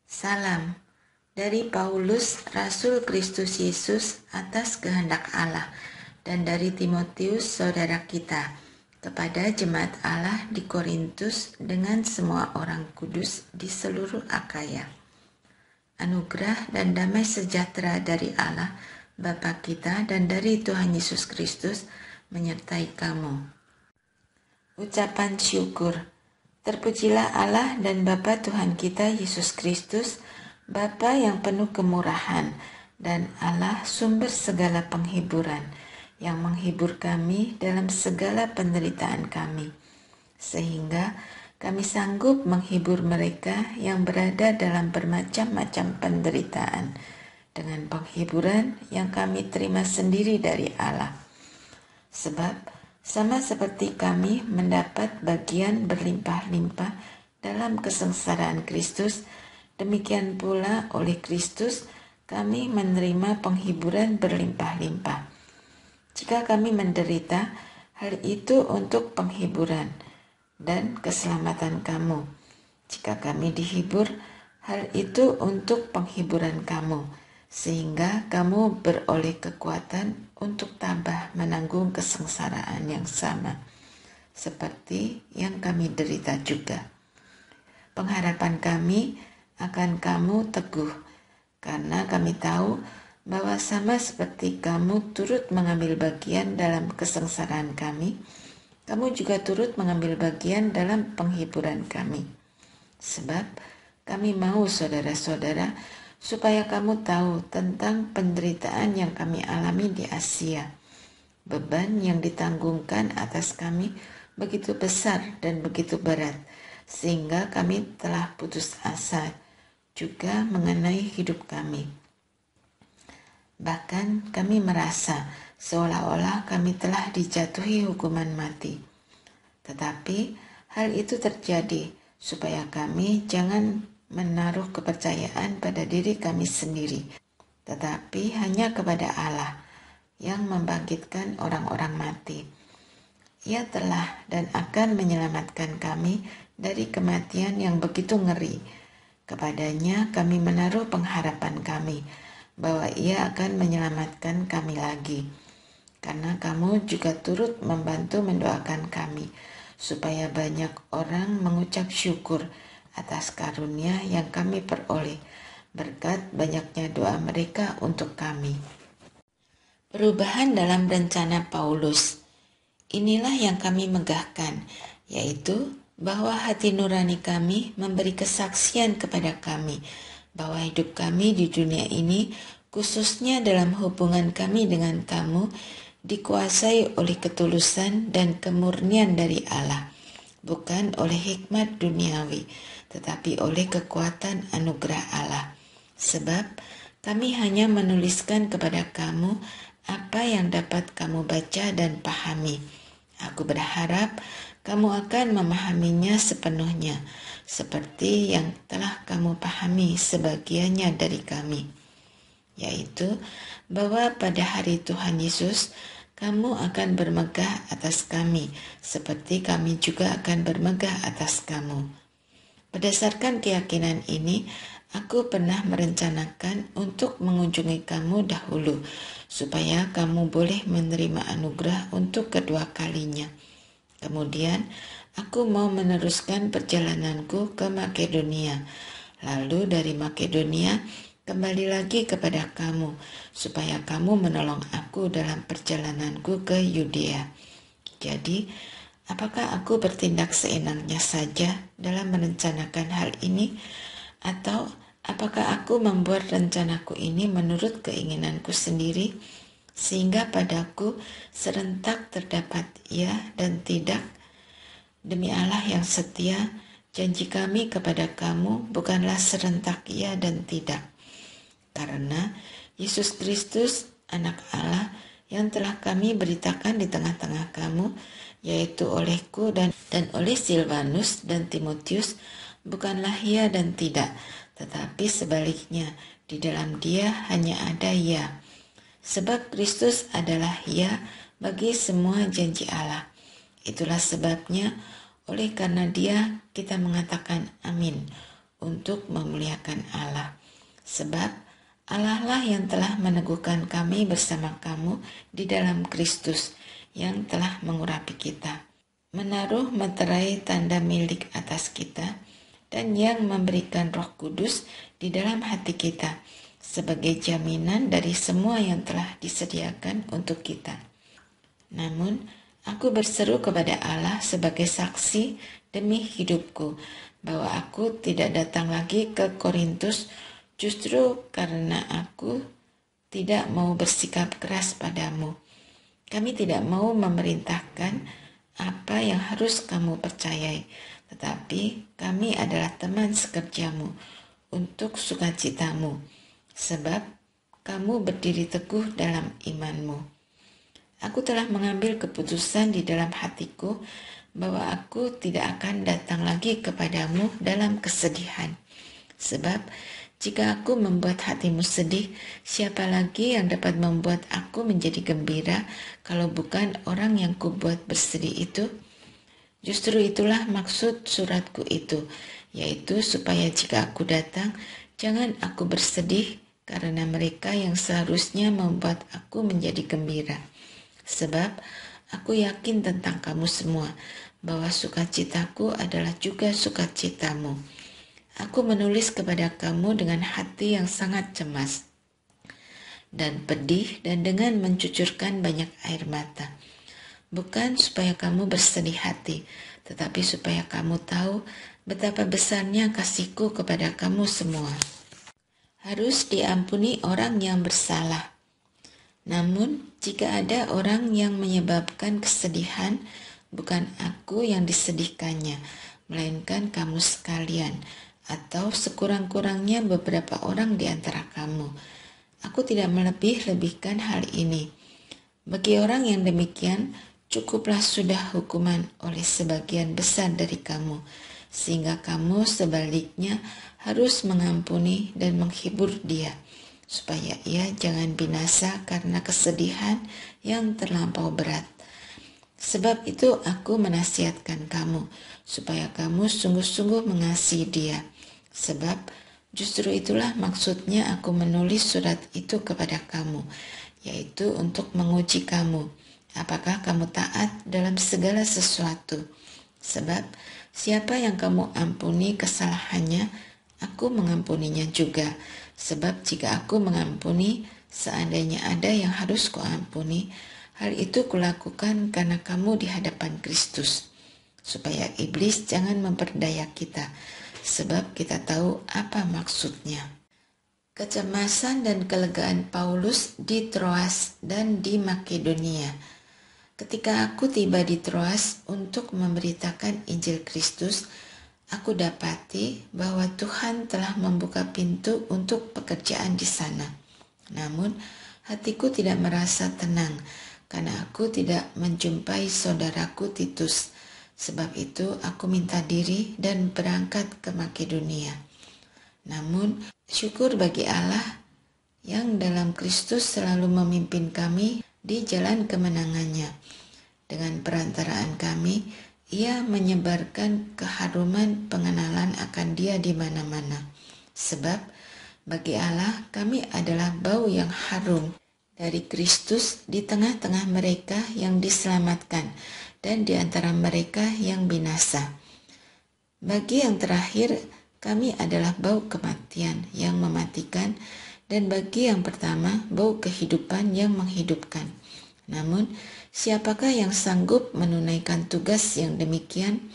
Salam dari Paulus, Rasul Kristus Yesus atas kehendak Allah, dan dari Timotius, saudara kita, kepada jemaat Allah di Korintus dengan semua orang kudus di seluruh Akaya. Anugerah dan damai sejahtera dari Allah, Bapa kita, dan dari Tuhan Yesus Kristus menyertai kamu. Ucapan syukur. Terpujilah Allah dan Bapa Tuhan kita Yesus Kristus, Bapa yang penuh kemurahan, dan Allah sumber segala penghiburan, yang menghibur kami dalam segala penderitaan kami, sehingga kami sanggup menghibur mereka yang berada dalam bermacam-macam penderitaan, dengan penghiburan yang kami terima sendiri dari Allah. Sebab sama seperti kami mendapat bagian berlimpah-limpah dalam kesengsaraan Kristus, demikian pula oleh Kristus kami menerima penghiburan berlimpah-limpah. Jika kami menderita, hal itu untuk penghiburan dan keselamatan kamu. Jika kami dihibur, hal itu untuk penghiburan kamu, sehingga kamu beroleh kekuatan untuk tabah menanggung kesengsaraan yang sama, seperti yang kami derita juga. Pengharapan kami akan kamu teguh, karena kami tahu bahwa sama seperti kamu turut mengambil bagian dalam kesengsaraan kami, kamu juga turut mengambil bagian dalam penghiburan kami. Sebab kami mau, saudara-saudara, supaya kamu tahu tentang penderitaan yang kami alami di Asia. Beban yang ditanggungkan atas kami begitu besar dan begitu berat, sehingga kami telah putus asa juga mengenai hidup kami. Bahkan kami merasa seolah-olah kami telah dijatuhi hukuman mati. Tetapi hal itu terjadi supaya kami jangan menaruh kepercayaan pada diri kami sendiri, tetapi hanya kepada Allah yang membangkitkan orang-orang mati. Ia telah dan akan menyelamatkan kami dari kematian yang begitu ngeri. Kepadanya kami menaruh pengharapan kami bahwa Ia akan menyelamatkan kami lagi, karena kamu juga turut membantu mendoakan kami, supaya banyak orang mengucap syukur atas karunia yang kami peroleh berkat banyaknya doa mereka untuk kami. Perubahan dalam rencana Paulus. Inilah yang kami megahkan, yaitu bahwa hati nurani kami memberi kesaksian kepada kami bahwa hidup kami di dunia ini, khususnya dalam hubungan kami dengan kamu, dikuasai oleh ketulusan dan kemurnian dari Allah, bukan oleh hikmat duniawi, tetapi oleh kekuatan anugerah Allah. Sebab kami hanya menuliskan kepada kamu apa yang dapat kamu baca dan pahami. Aku berharap kamu akan memahaminya sepenuhnya, seperti yang telah kamu pahami sebagiannya dari kami, yaitu bahwa pada hari Tuhan Yesus kamu akan bermegah atas kami, seperti kami juga akan bermegah atas kamu. Berdasarkan keyakinan ini, aku pernah merencanakan untuk mengunjungi kamu dahulu, supaya kamu boleh menerima anugerah untuk kedua kalinya. Kemudian, aku mau meneruskan perjalananku ke Makedonia, lalu dari Makedonia kembali lagi kepada kamu, supaya kamu menolong aku dalam perjalananku ke Yudea. Jadi, apakah aku bertindak seenaknya saja dalam merencanakan hal ini, atau apakah aku membuat rencanaku ini menurut keinginanku sendiri, sehingga padaku serentak terdapat ya dan tidak? Demi Allah yang setia, janji kami kepada kamu bukanlah serentak ya dan tidak. Karena Yesus Kristus, Anak Allah, yang telah kami beritakan di tengah-tengah kamu, yaitu olehku dan oleh Silvanus dan Timotius, bukanlah ya dan tidak, tetapi sebaliknya, di dalam Dia hanya ada ya. Sebab Kristus adalah ya bagi semua janji Allah. Itulah sebabnya, oleh karena Dia kita mengatakan amin, untuk memuliakan Allah. Sebab Allah lah yang telah meneguhkan kami bersama kamu di dalam Kristus, yang telah mengurapi kita, menaruh meterai tanda milik atas kita, dan yang memberikan Roh Kudus di dalam hati kita sebagai jaminan dari semua yang telah disediakan untuk kita. Namun, aku berseru kepada Allah sebagai saksi demi hidupku bahwa aku tidak datang lagi ke Korintus justru karena aku tidak mau bersikap keras padamu. Kami tidak mau memerintahkan apa yang harus kamu percayai, tetapi kami adalah teman sekerjamu untuk sukacitamu, sebab kamu berdiri teguh dalam imanmu. Aku telah mengambil keputusan di dalam hatiku bahwa aku tidak akan datang lagi kepadamu dalam kesedihan. Sebab jika aku membuat hatimu sedih, siapa lagi yang dapat membuat aku menjadi gembira kalau bukan orang yang kubuat bersedih itu? Justru itulah maksud suratku itu, yaitu supaya jika aku datang, jangan aku bersedih karena mereka yang seharusnya membuat aku menjadi gembira. Sebab aku yakin tentang kamu semua, bahwa sukacitaku adalah juga sukacitamu. Aku menulis kepada kamu dengan hati yang sangat cemas dan pedih dan dengan mencucurkan banyak air mata. Bukan supaya kamu bersedih hati, tetapi supaya kamu tahu betapa besarnya kasihku kepada kamu semua. Harus diampuni orang yang bersalah. Namun, jika ada orang yang menyebabkan kesedihan, bukan aku yang disedihkannya, melainkan kamu sekalian, atau sekurang-kurangnya beberapa orang di antara kamu. Aku tidak melebih-lebihkan hal ini. Bagi orang yang demikian, cukuplah sudah hukuman oleh sebagian besar dari kamu, sehingga kamu sebaliknya harus mengampuni dan menghibur dia, supaya ia jangan binasa karena kesedihan yang terlampau berat. Sebab itu aku menasihatkan kamu, supaya kamu sungguh-sungguh mengasihi dia. Sebab justru itulah maksudnya aku menulis surat itu kepada kamu, yaitu untuk menguji kamu, apakah kamu taat dalam segala sesuatu. Sebab siapa yang kamu ampuni kesalahannya, aku mengampuninya juga. Sebab jika aku mengampuni, seandainya ada yang harus kuampuni, hal itu kulakukan karena kamu di hadapan Kristus, supaya iblis jangan memperdaya kita, sebab kita tahu apa maksudnya. Kecemasan dan kelegaan Paulus di Troas dan di Makedonia. Ketika aku tiba di Troas untuk memberitakan Injil Kristus, aku dapati bahwa Tuhan telah membuka pintu untuk pekerjaan di sana. Namun, hatiku tidak merasa tenang karena aku tidak menjumpai saudaraku Titus. Sebab itu aku minta diri dan berangkat ke Makedonia. Namun, syukur bagi Allah yang dalam Kristus selalu memimpin kami di jalan kemenangannya. Dengan perantaraan kami, Ia menyebarkan keharuman pengenalan akan Dia di mana-mana. Sebab bagi Allah kami adalah bau yang harum dari Kristus di tengah-tengah mereka yang diselamatkan dan di antara mereka yang binasa. Bagi yang terakhir, kami adalah bau kematian yang mematikan, dan bagi yang pertama, bau kehidupan yang menghidupkan. Namun, siapakah yang sanggup menunaikan tugas yang demikian?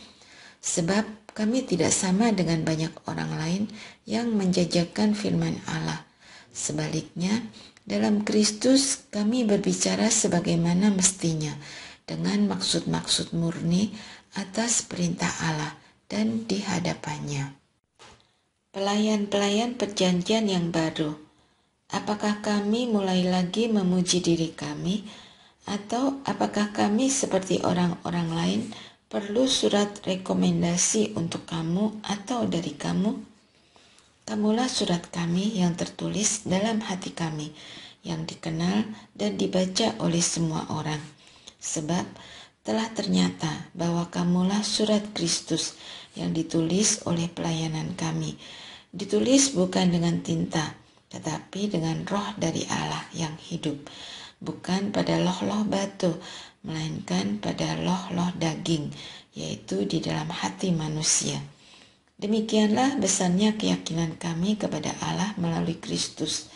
Sebab kami tidak sama dengan banyak orang lain yang menjajakan firman Allah. Sebaliknya, dalam Kristus kami berbicara sebagaimana mestinya, dengan maksud-maksud murni atas perintah Allah dan di hadapannya. Pelayan-pelayan perjanjian yang baru. Apakah kami mulai lagi memuji diri kami, atau apakah kami seperti orang-orang lain perlu surat rekomendasi untuk kamu atau dari kamu? Kamulah surat kami yang tertulis dalam hati kami, yang dikenal dan dibaca oleh semua orang. Sebab telah ternyata bahwa kamulah surat Kristus yang ditulis oleh pelayanan kami. Ditulis bukan dengan tinta, tetapi dengan roh dari Allah yang hidup, bukan pada loh-loh batu, melainkan pada loh-loh daging, yaitu di dalam hati manusia. Demikianlah besarnya keyakinan kami kepada Allah melalui Kristus.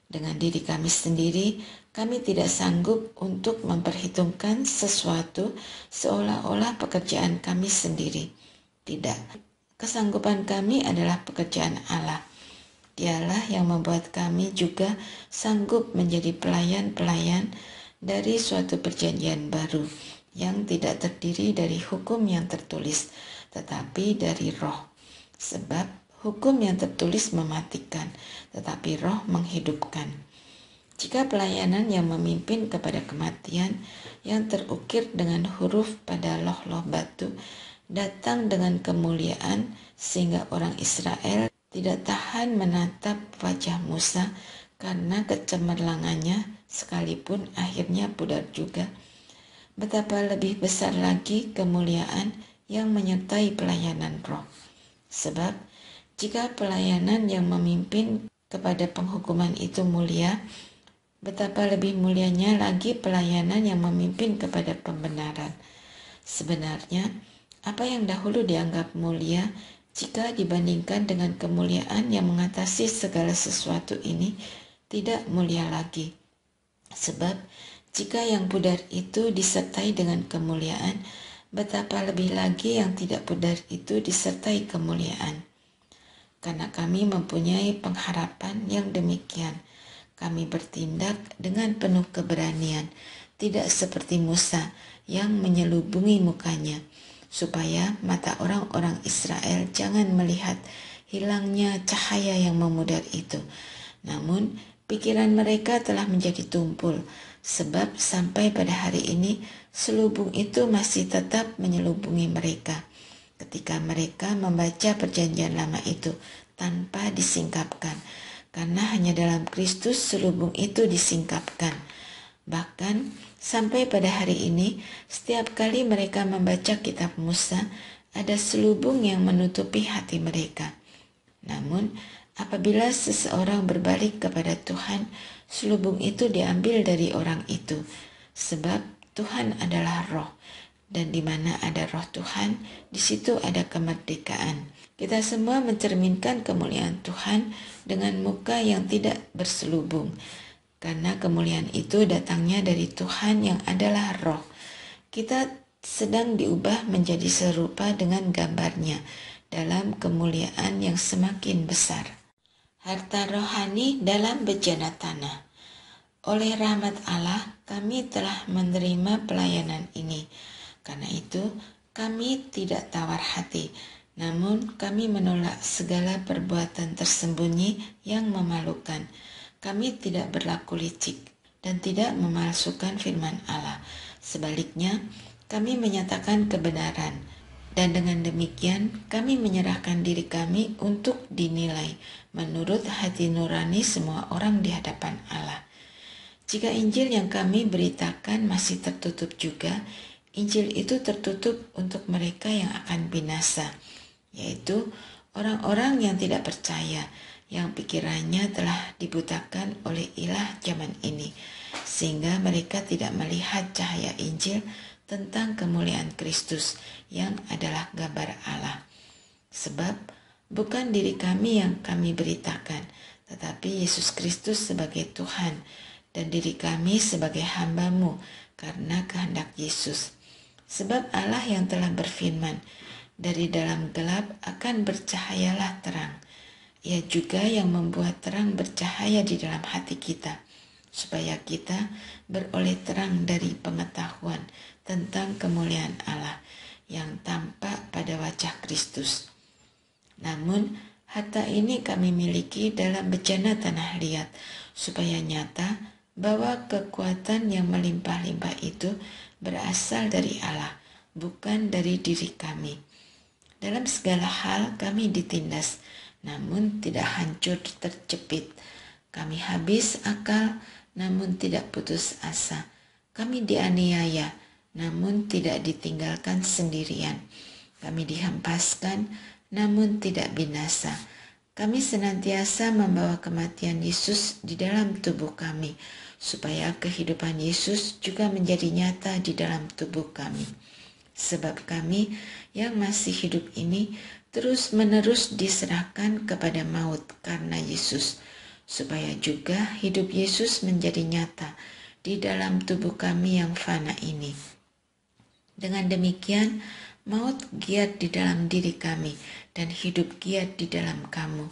Dengan diri kami sendiri, kami tidak sanggup untuk memperhitungkan sesuatu seolah-olah pekerjaan kami sendiri. Tidak, kesanggupan kami adalah pekerjaan Allah. Dialah yang membuat kami juga sanggup menjadi pelayan-pelayan dari suatu perjanjian baru yang tidak terdiri dari hukum yang tertulis, tetapi dari roh. Sebab hukum yang tertulis mematikan, tetapi roh menghidupkan. Jika pelayanan yang memimpin kepada kematian yang terukir dengan huruf pada loh-loh batu datang dengan kemuliaan sehingga orang Israel tidak tahan menatap wajah Musa karena kecemerlangannya sekalipun akhirnya pudar juga, betapa lebih besar lagi kemuliaan yang menyertai pelayanan roh. Sebab jika pelayanan yang memimpin kepada penghukuman itu mulia, betapa lebih mulianya lagi pelayanan yang memimpin kepada pembenaran. Sebenarnya, apa yang dahulu dianggap mulia, jika dibandingkan dengan kemuliaan yang mengatasi segala sesuatu ini, tidak mulia lagi. Sebab, jika yang pudar itu disertai dengan kemuliaan, betapa lebih lagi yang tidak pudar itu disertai kemuliaan. Karena kami mempunyai pengharapan yang demikian, kami bertindak dengan penuh keberanian, tidak seperti Musa yang menyelubungi mukanya, supaya mata orang-orang Israel jangan melihat hilangnya cahaya yang memudar itu. Namun, pikiran mereka telah menjadi tumpul, sebab sampai pada hari ini selubung itu masih tetap menyelubungi mereka. Ketika mereka membaca perjanjian lama itu tanpa disingkapkan, karena hanya dalam Kristus selubung itu disingkapkan. Bahkan sampai pada hari ini, setiap kali mereka membaca kitab Musa, ada selubung yang menutupi hati mereka. Namun, apabila seseorang berbalik kepada Tuhan, selubung itu diambil dari orang itu, sebab Tuhan adalah roh. Dan di mana ada roh Tuhan, di situ ada kemerdekaan. Kita semua mencerminkan kemuliaan Tuhan dengan muka yang tidak berselubung, karena kemuliaan itu datangnya dari Tuhan yang adalah roh. Kita sedang diubah menjadi serupa dengan gambarnya dalam kemuliaan yang semakin besar. Harta rohani dalam bejana tanah. Oleh rahmat Allah, kami telah menerima pelayanan ini. Karena itu, kami tidak tawar hati, namun kami menolak segala perbuatan tersembunyi yang memalukan. Kami tidak berlaku licik dan tidak memalsukan firman Allah. Sebaliknya, kami menyatakan kebenaran, dan dengan demikian kami menyerahkan diri kami untuk dinilai menurut hati nurani semua orang di hadapan Allah. Jika Injil yang kami beritakan masih tertutup juga, Injil itu tertutup untuk mereka yang akan binasa, yaitu orang-orang yang tidak percaya, yang pikirannya telah dibutakan oleh ilah zaman ini, sehingga mereka tidak melihat cahaya Injil tentang kemuliaan Kristus yang adalah gambar Allah. Sebab bukan diri kami yang kami beritakan, tetapi Yesus Kristus sebagai Tuhan, dan diri kami sebagai hamba-Mu karena kehendak Yesus. Sebab Allah yang telah berfirman, dari dalam gelap akan bercahayalah terang. Ia juga yang membuat terang bercahaya di dalam hati kita, supaya kita beroleh terang dari pengetahuan tentang kemuliaan Allah yang tampak pada wajah Kristus. Namun, harta ini kami miliki dalam bejana tanah liat, supaya nyata bahwa kekuatan yang melimpah-limpah itu berasal dari Allah, bukan dari diri kami. Dalam segala hal kami ditindas, namun tidak hancur terjepit. Kami habis akal, namun tidak putus asa. Kami dianiaya, namun tidak ditinggalkan sendirian. Kami dihempaskan, namun tidak binasa. Kami senantiasa membawa kematian Yesus di dalam tubuh kami, supaya kehidupan Yesus juga menjadi nyata di dalam tubuh kami. Sebab kami yang masih hidup ini terus-menerus diserahkan kepada maut karena Yesus, supaya juga hidup Yesus menjadi nyata di dalam tubuh kami yang fana ini. Dengan demikian, maut giat di dalam diri kami dan hidup giat di dalam kamu.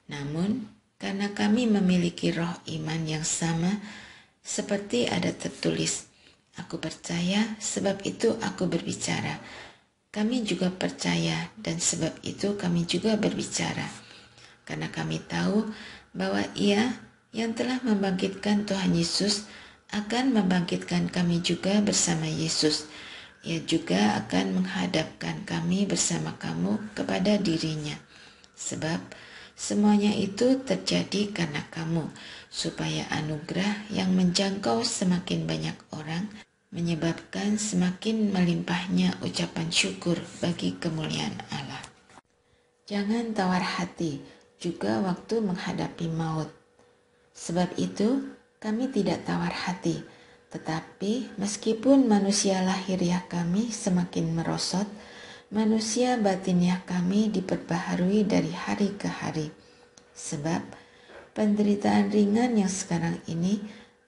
Namun, karena kami memiliki roh iman yang sama, seperti ada tertulis, "Aku percaya, sebab itu aku berbicara." Kami juga percaya, dan sebab itu kami juga berbicara. Karena kami tahu bahwa Ia yang telah membangkitkan Tuhan Yesus akan membangkitkan kami juga bersama Yesus. Ia juga akan menghadapkan kami bersama kamu kepada dirinya. Sebab semuanya itu terjadi karena kamu, supaya anugerah yang menjangkau semakin banyak orang menyebabkan semakin melimpahnya ucapan syukur bagi kemuliaan Allah. Jangan tawar hati juga waktu menghadapi maut. Sebab itu kami tidak tawar hati, tetapi meskipun manusia lahiriah kami semakin merosot, manusia batiniah kami diperbaharui dari hari ke hari. Sebab penderitaan ringan yang sekarang ini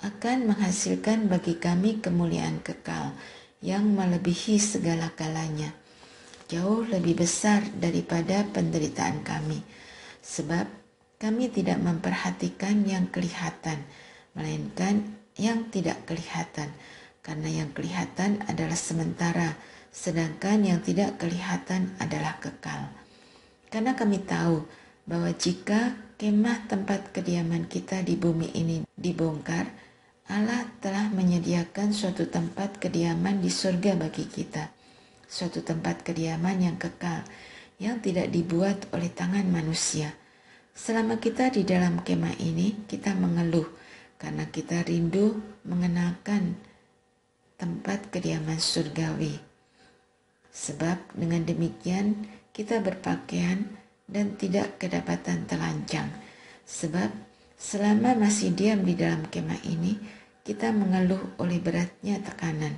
akan menghasilkan bagi kami kemuliaan kekal yang melebihi segala-galanya, jauh lebih besar daripada penderitaan kami. Sebab kami tidak memperhatikan yang kelihatan, melainkan yang tidak kelihatan, karena yang kelihatan adalah sementara, sedangkan yang tidak kelihatan adalah kekal. Karena kami tahu bahwa jika kemah tempat kediaman kita di bumi ini dibongkar, Allah telah menyediakan suatu tempat kediaman di surga bagi kita, suatu tempat kediaman yang kekal, yang tidak dibuat oleh tangan manusia. Selama kita di dalam kemah ini, kita mengeluh karena kita rindu mengenalkan tempat kediaman surgawi. Sebab dengan demikian kita berpakaian dan tidak kedapatan telanjang. Sebab selama masih diam di dalam kemah ini, kita mengeluh oleh beratnya tekanan,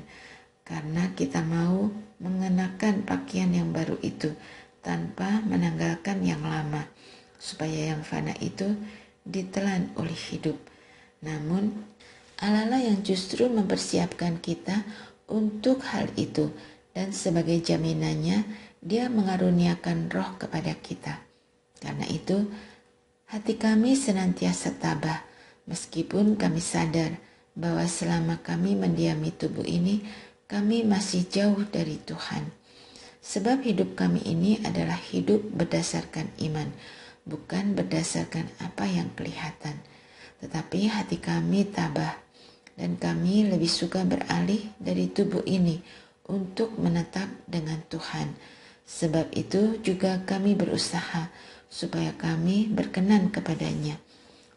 karena kita mau mengenakan pakaian yang baru itu tanpa menanggalkan yang lama, supaya yang fana itu ditelan oleh hidup. Namun Allah yang justru mempersiapkan kita untuk hal itu, dan sebagai jaminannya Dia mengaruniakan roh kepada kita. Karena itu hati kami senantiasa tabah, meskipun kami sadar bahwa selama kami mendiami tubuh ini, kami masih jauh dari Tuhan. Sebab hidup kami ini adalah hidup berdasarkan iman, bukan berdasarkan apa yang kelihatan. Tetapi hati kami tabah, dan kami lebih suka beralih dari tubuh ini untuk menetap dengan Tuhan. Sebab itu juga kami berusaha supaya kami berkenan kepadanya,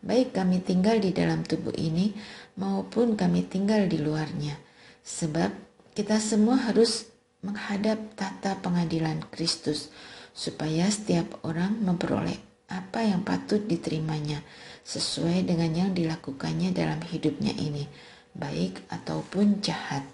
baik kami tinggal di dalam tubuh ini maupun kami tinggal di luarnya. Sebab kita semua harus menghadap tahta pengadilan Kristus, supaya setiap orang memperoleh apa yang patut diterimanya sesuai dengan yang dilakukannya dalam hidupnya ini, baik ataupun jahat.